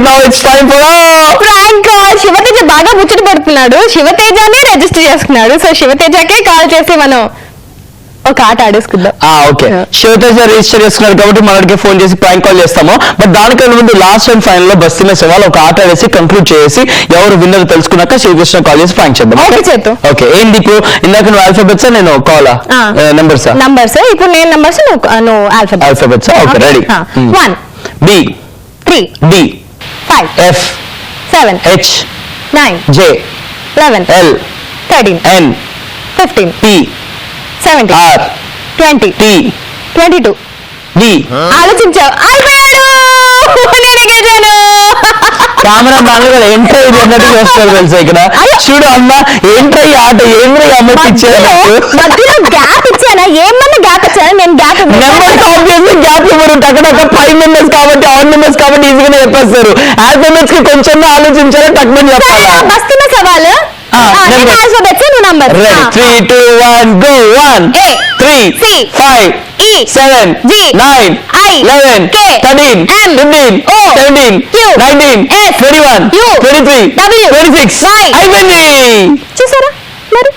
now it's time for prank call. Shiva Teja బాగా ముచ్చట పడుతున్నాడు, శివతేజనే రిజిస్టర్ చేసుకున్నాడు. సో శివతేజకే కాల్ చేసి మనం ఒక ఆట ఆడేసుకుందాం. ఓకే, శివతేజ రిజిస్టర్ చేసుకున్నాడు కాబట్టి మనకి ఫోన్ చేసి ప్రాంక్ కాల్ చేస్తాము. బట్ దానికన్నా ముందు లాస్ట్ అండ్ ఫైనల్ లో బస్తీ మీద సవాల్ ఒక ఆట ఆడేసి కంక్లూడ్ చేసి ఎవరు విన్నర్ తెలుసుకున్నాక శ్రీకృష్ణ కాల్ చేసి ప్రాంక్ చేద్దాం. ఓకే, ఏంటి ఇప్పుడు ఇందాక నువ్వు ఆల్ఫాబెట్స్ నేను కాల్ నంబర్స్ ఇప్పుడు నేను నంబర్స్ నువ్వు alphabets. Okay, ready. 1 B 3 D 5 F 7 H 9 J 11 L 13 N 15 P 17 R 20 T 22. D. ఆలోచించావు, అయిపోయాడు, నేనే గెలిచాను. కెమెరా మ్యాన్ కూడా ఎంట్రీ అన్నట్టు వస్తారు తెలుసా ఇక్కడ. చూడు అమ్మ, ఏంట్రీ ఆట ఏమి అమ్మ ఇచ్చారు. మధ్యలో గ్యాప్ ఇచ్చానా? ఏమన్నా గ్యాప్ ఇచ్చానా? నేను గ్యాప్ నెంబర్స్ ఆబ్వియస్లీ గ్యాప్ ఇవ్వరు. అక్కడ 5 మెంబర్స్ కాబట్టి 6 మెంబర్స్ కాబట్టి ఈజీగానే చెప్పేస్తారు. ఆల్ఫాబెట్స్ కి కొంచెం ఆలోచించారా తక్కువ చెప్పాలా? వస్తున్న సవాలు. ఆల్ఫాబెట్స్ నువ్వు number. 3 2 1 go. 1 A 3 C 5 E 7 G 9 I 11 K 13 M 15 O 17 Q 19 S 21 U 23 W 26 Y. అయిపోయింది. చూసారా మరి?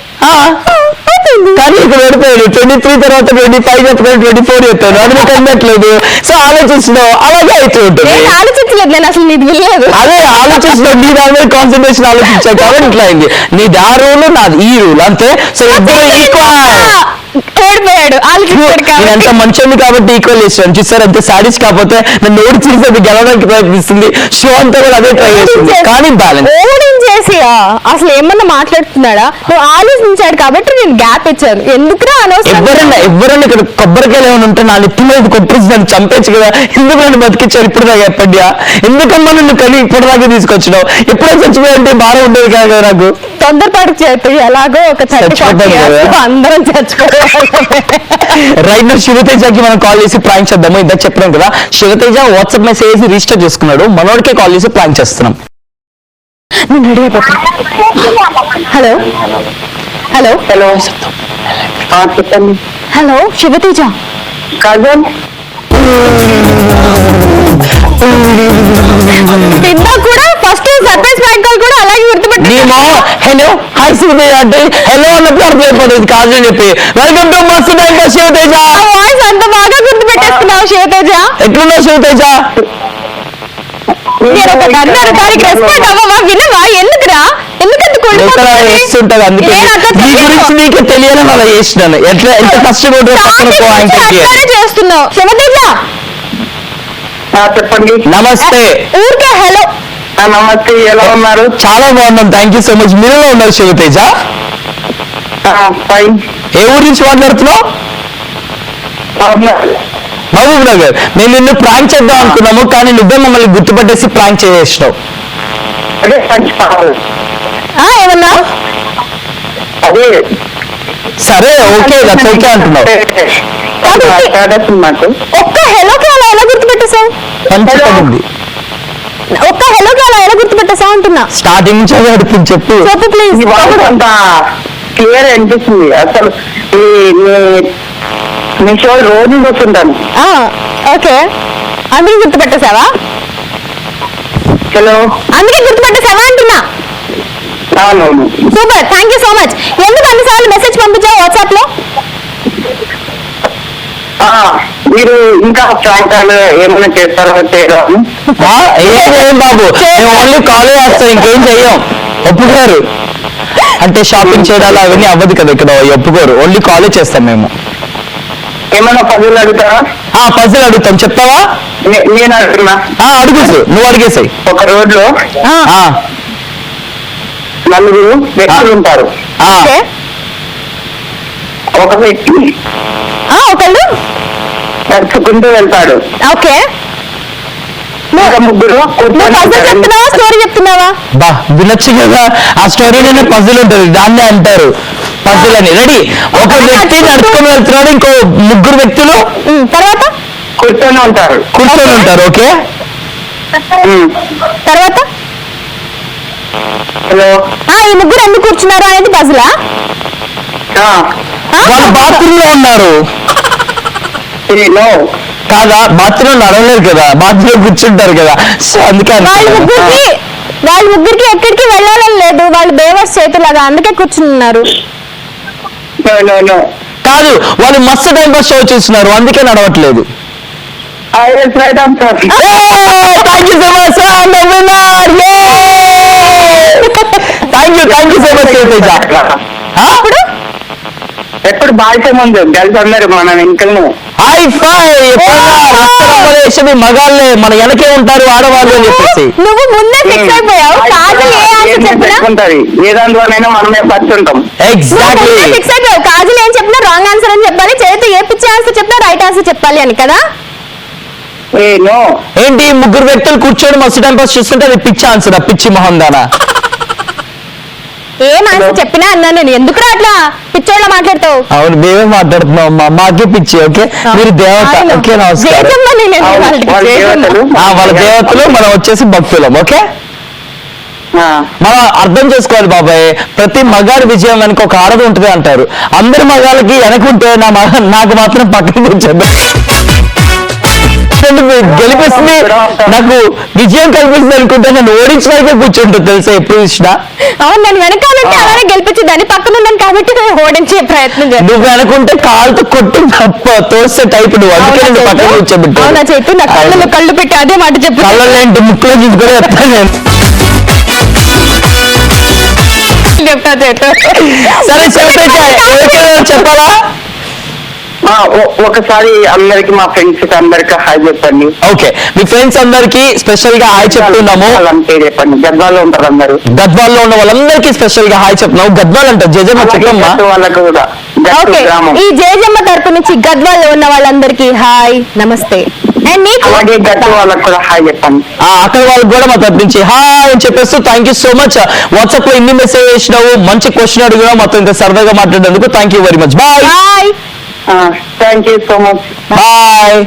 కానీ ఇక్కడ ఓడిపోయాడు. 23 తర్వాత 25 చెప్పాను, 24 చెప్తాను. అది నీకు అందట్లేదు. సో ఆలోచిస్తున్నావు, అలాగే అయితే ఉంటుంది. ఆలోచించలేదు నేను అసలు, నీది వినలేదు. అదే ఆలోచిస్తున్నావు, నీ దాని మీద కాన్సన్ట్రేషన్ ఆలోచించావు కాబట్టి ఇట్లా అయింది. నీది ఆ రూల్, నాది ఈ రూల్, అంతే. సో ఇద్దరు ఈక్వల్. ఓడిపోయాడు, ఎంత మంచిది కాబట్టి ఈక్వల్ చేస్తాను. చూస్తారు అంతే. సాడీస్ కాకపోతే నన్ను ఓడి చేసి అది గెలవడానికి ప్రయత్నిస్తుంది. షో అంతా కూడా అదే ట్రై చేస్తుంది, కానీ బ్యాలెన్స్ ఓడించేసి అసలు ఏమన్నా మాట్లాడుతున్నాడా? నువ్వు ఆలోచించాడు కాబట్టి నేను గ్యాప్ ఇచ్చాను. ఎందుకురా అనవసరం? ఎవరన్నా ఇక్కడ కొబ్బరికాయలు ఏమైనా ఉంటే నా నెత్తి మీద కొట్టేసి నన్ను చంపేచ్చు కదా. ఎందుకు నన్ను బతికించారు ఇప్పుడు దాకా? చెప్పండి, ఎందుకమ్మా నన్ను కలి ఇప్పటిదాకా తీసుకొచ్చినావు? ఎప్పుడైనా చచ్చిపోయాలంటే బాగా ఉండేది కాదు కదా నాకు. తొందరపాటు చేతి ఎలాగో ఒక అందరం చచ్చిపోయాం. రైట్ నా శివతేజకి మనం కాల్ చేసి ప్రాంక్ చేద్దాము. ఇందాక చెప్పినాం కదా, శివతేజ వాట్సాప్ మెసేజ్ రిజిస్టర్ చేసుకున్నాడు. మనోడికే కాల్ చేసి ప్రాంక్ చేస్తున్నాం. నేను రెడీ అయిపోతా. హలో హలో హలో చెప్పండి. హలో శివతేజ. కజన్ ఇందా కూడా ఫస్ట్ సర్ప్రైజ్ ప్రాంక్ కాల్ కూడా అలాగే గుర్తుపెట్టి హలో హాయ్ శివతేజ అంటే హలో అన్నప్పుడు అర్థమైపోతుంది కాదు అని చెప్పి. వెల్కమ్ టు మస్తు టైం పాస్ శివతేజ. వాయిస్ అంత బాగా గుర్తుపెట్టేస్తున్నావు శివతేజ. ఎట్లున్నావు శివతేజ? నేను ఒక అన్నారు దానికి రెస్పాండ్ అవ్వవా? వినవా? ఎందుకురా? ఎందుకంత చేస్తుంటది. అందుకే నీ గురించి నీకే తెలియాలని అలా చేసినాను. ఎట్లా ఎంత కష్టపడు చేస్తున్నావు శివతేజ. చెప్పండి. నమస్తే. ఊరికే హలో. నమస్తే, ఎలా ఉన్నారు? చాలా బాగున్నాం, థ్యాంక్ యూ సో మచ్. మీరు ఎలా ఉన్నారు శివతేజ? ఫైన్. ఏ ఊరి నుంచి మాట్లాడుతున్నావు? మహబూబ్ నగర్. మేము నిన్ను ప్రాంక్ చేద్దాం అనుకున్నాము, కానీ నువ్వే మమ్మల్ని గుర్తుపట్టేసి ప్రాంక్ చేసేసినావు. ఏమన్నా? అదే సరే ఓకే, దట్స్ ఓకే అంటున్నావు. ఒక్క హెలోకి అలా ఎలా గుర్తుపెట్టేసావు? పంచుతుంది. ఒక్క హెలోకి అలా ఎలా గుర్తుపెట్టేసావు అంటున్నా. స్టార్టింగ్ నుంచి అడుగుతుంది, చెప్పు ప్లీజ్. అంత క్లియర్ అనిపిస్తుంది. అసలు మీ షో రోజు చూస్తుంటాను. ఓకే, అందుకే గుర్తుపెట్టేసావా? హలో, అందుకే గుర్తుపెట్టేసావా అంటున్నా. అవునవును. Super, thank you so much. ఎందుకు అన్నిసార్లు మెసేజ్ పంపించావు వాట్సాప్ లో? మీరు ఇంకా ప్రాంతాలు ఏమైనా చేస్తారో చేయడం? ఏం బాబు, మేము ఓన్లీ కాలే చేస్తాం, ఇంకేం చెయ్యం. ఒప్పుకోరు అంటే షాపింగ్ చేయడాలు అవన్నీ అవ్వదు కదా ఇక్కడ, ఒప్పుకోరు. ఓన్లీ కాలే చేస్తాం మేము. ఏమైనా పదులు అడుగుతారా? పజిల్ అడుగుతాం, చెప్తావా? నేను అడుగుతున్నా. అడుగుతు, నువ్వు అడిగేసాయి. ఒక రోడ్లో 4 వ్యక్తులు ఉంటారు. ఒక వ్యక్తి ఒకళ్ళు నడుచుకుంటూ వెళ్తాడు. ఓకే, ముగ్గురు చెప్తున్నావా స్టోరీ చెప్తున్నావా? బా వినొచ్చు కదా, ఆ స్టోరీలోనే పజిల్ ఉంటుంది, దాన్నే అంటారు పజిల్ అని. రెడీ, ఒక వ్యక్తి నడుచుకుని వెళ్తున్నాడు, ఇంకో 3 వ్యక్తులు తర్వాత కూర్చొని ఉంటారు. ఓకే, తర్వాత హలో, ఈ 3 ఎందుకు కూర్చున్నారు అనేది పజిలా? వాళ్ళు బాత్రూమ్ లో ఉన్నారు. కాదా బాత్రూమ్ నడవలేరు కదా బాత్రూమ్ కూర్చుంటారు కదా సో అందుకే వాళ్ళ ముగ్గురికి ఎక్కడికి వెళ్ళాలని లేదు, వాళ్ళు బేవర్స్ చేతులాగా అందుకే కూర్చున్నారు. No. కాదు వాళ్ళు మస్తు టైం పాస్ షో చూస్తున్నారు అందుకే నడవట్లేదు. I was right answer. Thank you so much thank you so much Shiva Teja. అప్పుడు ఎప్పుడు బాయ్సే ముందు గర్ల్స్ అందరు మన వెనుకలను హై ఫై వేసేది మగాళ్ళే మన వెనకే ఉంటారు ఆడవాళ్ళు అని చెప్పేసి. నువ్వు ముందే ఫిక్స్ అయిపోయావు. కాజల్ ఏ ఆన్సర్ చెప్పినా పెట్టుకుంటది ఏ దాంట్లోనైనా మనమే పచ్చుంటాం. ఎగ్జాక్ట్లీ ఫిక్స్ అయిపోయావు. కాజల్ ఏం చెప్పినా రాంగ్ ఆన్సర్ అని చెప్పాలి, చేతి ఏ పిచ్చి ఆన్సర్ చెప్పినా రైట్ ఆన్సర్ చెప్పాలి అని కదా. నో ఏంటి ముగ్గురు వ్యక్తులు కూర్చొని మస్తు టైం పాస్ చూస్తుంటే అది పిచ్చి ఆన్సర్ పిచ్చి మొహం దానా. ఏం ఆన్సర్ చెప్పినా అన్నా నేను. ఎందుకు అట్లా పిచ్చోళ్ళ మాట్లాడతావు? అవును మేమే మాట్లాడుతున్నాం అమ్మా మాకే పిచ్చి. ఓకే మీరు దేవత. ఓకే నమస్కారం. జయజమ్మని నేను వాళ్ళకి వాళ్ళ జయజమ్మ. దేవతలు. వాళ్ళ దేవతలు మనం వచ్చేసి భక్తులం. ఓకే మనం అర్థం చేసుకోవాలి బాబాయ్, ప్రతి మగాడి విజయం వెనక ఒక ఆడది ఉంటుంది అంటారు. అందరి మగాళ్ళకి వెనకుంటే నాకు మాత్రం పక్కన కూర్చోద్దాం. గెలిపిస్తుంది నాకు విజయం కల్పిస్తుంది అనుకుంటే నన్ను ఓడించడానికే కూర్చుంటుంది తెలుసా ఎప్పుడు చూసినా. అవును నేను వెనకాలంటే అలానే గెలిపించేదాన్ని, పక్కన ఉన్నాను కాబట్టి నేను ఓడించే ప్రయత్నం చేస్తాను. నువ్వు వెనకుంటే కాలుతో కొట్టి తోస్తే టైప్ నువ్వు అందుకే నేను పక్కన అవునా కూర్చోబెట్టాను. చైతు నా కళ్ళలో కళ్ళు పెట్టి అదే మాట చెప్పు. కళ్ళలేంటి ముక్కులో చూసుకొని చెప్తాను నేను. చెప్తా చైతు. సరే శివతేజ చెప్పాలా? ఒకసారి అందరికి మా ఫ్రెండ్స్ అందరికి హాయ్ చెప్పండి. ఓకే మీ ఫ్రెండ్స్ అందరికి స్పెషల్ గా హాయ్ చెప్తున్నాము. అంతే చెప్పండి. గద్వాల్లో ఉంటారు అందరు. గద్వాల్లో ఉన్న వాళ్ళందరికీ స్పెషల్ గా హాయ్ చెప్తున్నావు. గద్వాల్ అంట జజమ్మ చెప్పమ్మా. వాళ్ళకు కూడా ఓకే ఈ జయజమ్మ తరపు నుంచి గద్వాల్లో ఉన్న వాళ్ళందరికీ హాయ్ నమస్తే. అండ్ నీకు అలాగే గట్టు వాళ్ళకు కూడా హాయ్ చెప్పండి. అక్కడ వాళ్ళకి కూడా మా తరపు నుంచి హాయ్ అని చెప్పేస్తూ thank you so much. WhatsApp లో ఇన్ని మెసేజ్ చేసినావు, మంచి క్వశ్చన్ అడిగినావు, మొత్తం ఇంత సరదాగా మాట్లాడేందుకు thank you very much. Bye bye. Thank you so much. Bye.